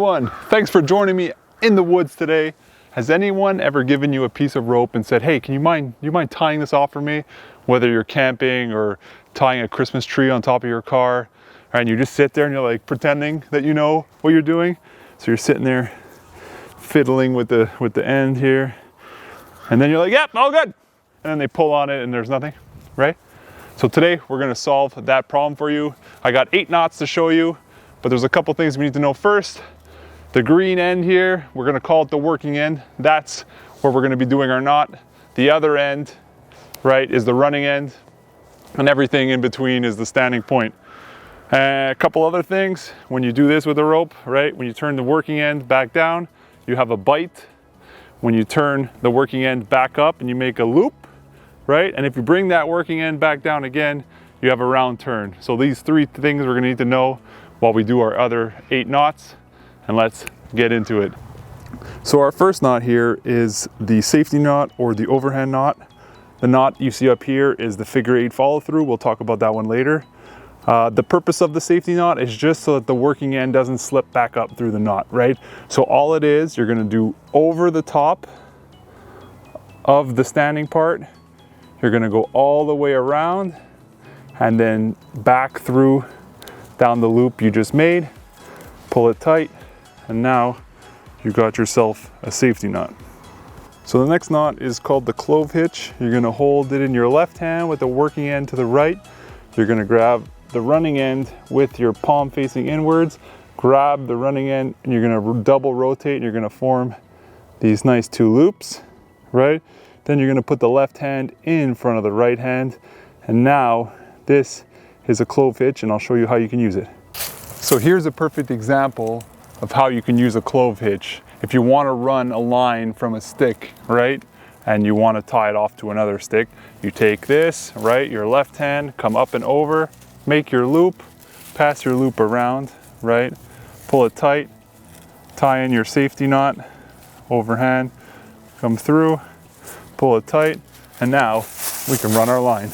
everyone, thanks for joining me in the woods today. Has anyone ever given you a piece of rope and said, hey, do you mind tying this off for me? Whether you're camping or tying a Christmas tree on top of your car, and you just sit there and you're like pretending that you know what you're doing. So you're sitting there fiddling with the end here, and then you're like, yep, all good. And then they pull on it and there's nothing, right? So today we're gonna solve that problem for you. I got 8 knots to show you, but there's a couple things we need to know first. The green end here, we're gonna call it the working end. That's where we're gonna be doing our knot. The other end, right, is the running end, and everything in between is the standing point. A couple other things, when you do this with the rope, right, when you turn the working end back down, you have a bite. When you turn the working end back up and you make a loop, right, and if you bring that working end back down again, you have a round turn. So these 3 things we're gonna need to know while we do our other 8 knots, and let's get into it. So our first knot here is the safety knot or the overhand knot. The knot you see up here is the figure 8 follow through. We'll talk about that one later. The purpose of the safety knot is just so that the working end doesn't slip back up through the knot, right? So all it is, you're gonna do over the top of the standing part. You're gonna go all the way around and then back through down the loop you just made, pull it tight, and now you got yourself a safety knot. So the next knot is called the clove hitch. You're gonna hold it in your left hand with the working end to the right. You're gonna grab the running end with your palm facing inwards, grab the running end, and you're gonna double rotate, and you're gonna form these nice 2 loops, right? Then you're gonna put the left hand in front of the right hand, and now this is a clove hitch, and I'll show you how you can use it. So here's a perfect example of how you can use a clove hitch. If you want to run a line from a stick, right, and you want to tie it off to another stick, you take this, right, your left hand, come up and over, make your loop, pass your loop around, right, pull it tight, tie in your safety knot, overhand, come through, pull it tight, and now we can run our line.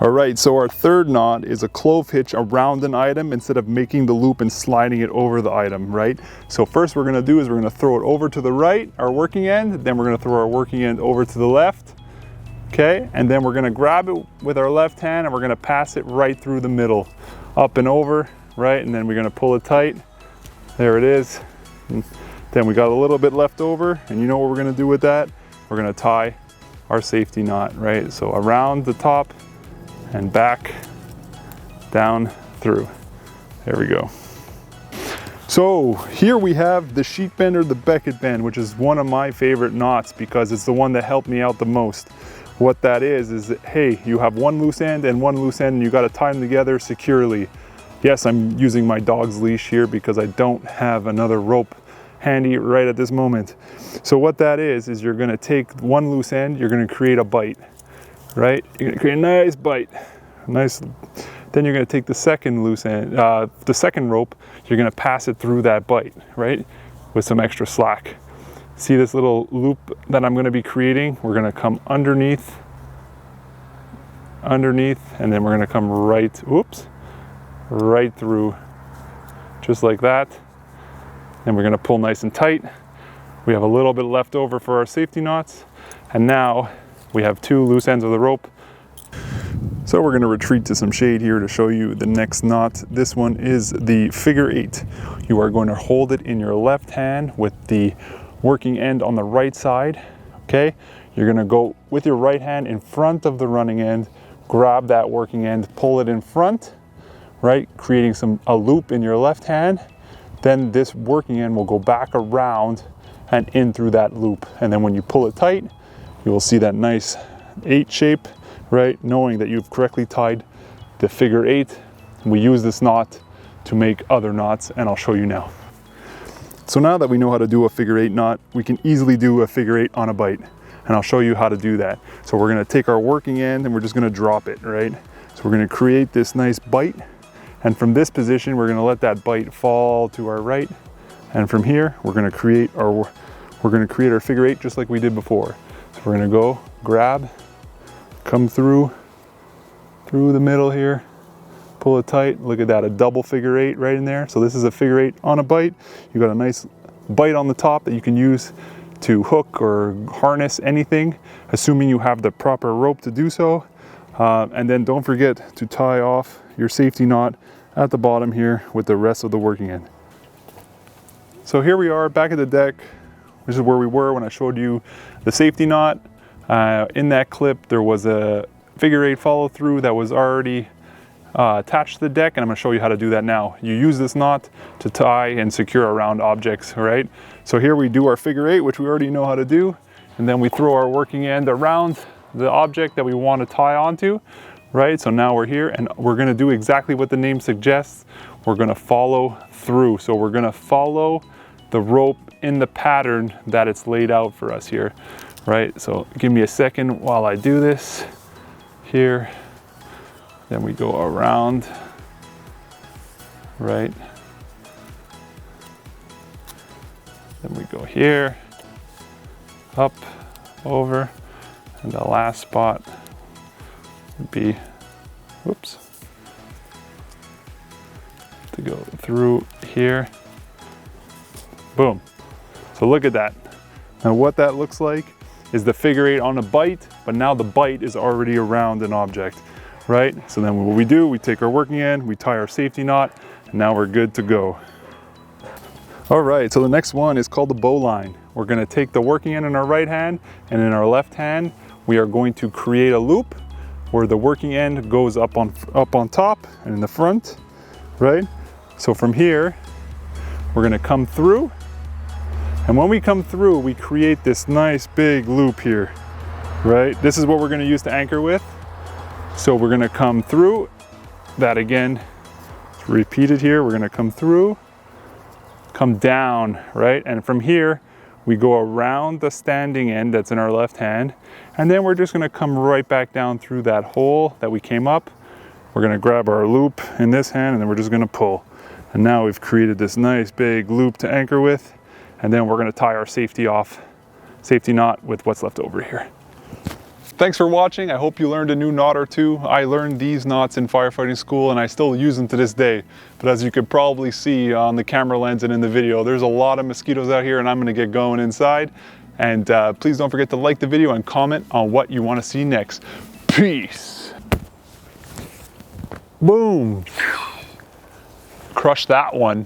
All right, so our third knot is a clove hitch around an item instead of making the loop and sliding it over the item, right? So first we're gonna do is we're gonna throw it over to the right, our working end, then we're gonna throw our working end over to the left, okay? And then we're gonna grab it with our left hand and we're gonna pass it right through the middle, up and over, right? And then we're gonna pull it tight. There it is. And then we got a little bit left over, and you know what we're gonna do with that? We're gonna tie our safety knot, right? So around the top, and back, down, through. There we go. So here we have the sheep bend or the Beckett bend, which is one of my favorite knots because it's the one that helped me out the most. What that is that, hey, you have one loose end and one loose end and you gotta tie them together securely. Yes, I'm using my dog's leash here because I don't have another rope handy right at this moment. So what that is you're gonna take one loose end, you're gonna create a bite. Right? You're gonna create a nice bite, nice. Then you're gonna take the second loose end, the second rope, you're gonna pass it through that bite, right? With some extra slack. See this little loop that I'm gonna be creating? We're gonna come underneath, and then we're gonna come right through, just like that. And we're gonna pull nice and tight. We have a little bit left over for our safety knots, and now we have 2 loose ends of the rope. So we're going to retreat to some shade here to show you the next knot. This one is the figure 8. You are going to hold it in your left hand with the working end on the right side, okay? You're going to go with your right hand in front of the running end, grab that working end, pull it in front, right? Creating a loop in your left hand. Then this working end will go back around and in through that loop. And then when you pull it tight, you will see that nice 8 shape, right? Knowing that you've correctly tied the figure 8. We use this knot to make other knots, and I'll show you now. So now that we know how to do a figure 8 knot, we can easily do a figure 8 on a bite, and I'll show you how to do that. So we're gonna take our working end and we're just gonna drop it, right? So we're gonna create this nice bite, and from this position, we're gonna let that bite fall to our right, and from here, we're gonna create our figure 8 just like we did before. So we're gonna go grab, come through the middle here, pull it tight. Look at that, a double figure 8 right in there. So this is a figure 8 on a bite. You got a nice bite on the top that you can use to hook or harness anything, assuming you have the proper rope to do so. And then don't forget to tie off your safety knot at the bottom here with the rest of the working end. So here we are back at the deck. This is where we were when I showed you the safety knot. In that clip, there was a figure 8 follow through that was already attached to the deck, and I'm going to show you how to do that now. You use this knot to tie and secure around objects, right? So here we do our figure 8, which we already know how to do, and then we throw our working end around the object that we want to tie onto, right? So now we're here, and we're going to do exactly what the name suggests. We're going to follow through. So we're going to follow the rope in the pattern that it's laid out for us here, right? So give me a second while I do this here. Then we go around, right? Then we go here, up, over, and the last spot would be, whoops, to go through here. Boom. So look at that. Now what that looks like is the figure 8 on a bite, but now the bite is already around an object. Right? So then what we do, we take our working end, we tie our safety knot, and now we're good to go. All right, so the next one is called the bowline. We're gonna take the working end in our right hand, and in our left hand, we are going to create a loop where the working end goes up on top and in the front, right? So from here, we're gonna come through, and when we come through, we create this nice big loop here, right? This is what we're gonna use to anchor with. So we're gonna come through that again, repeat it here. We're gonna come through, come down, right? And from here, we go around the standing end that's in our left hand, and then we're just gonna come right back down through that hole that we came up. We're gonna grab our loop in this hand, and then we're just gonna pull. And now we've created this nice big loop to anchor with, and then we're gonna tie our safety knot with what's left over here. Thanks for watching. I hope you learned a new knot or two. I learned these knots in firefighting school and I still use them to this day. But as you could probably see on the camera lens and in the video, there's a lot of mosquitoes out here and I'm gonna get going inside. And please don't forget to like the video and comment on what you wanna see next. Peace. Boom. Crush that one.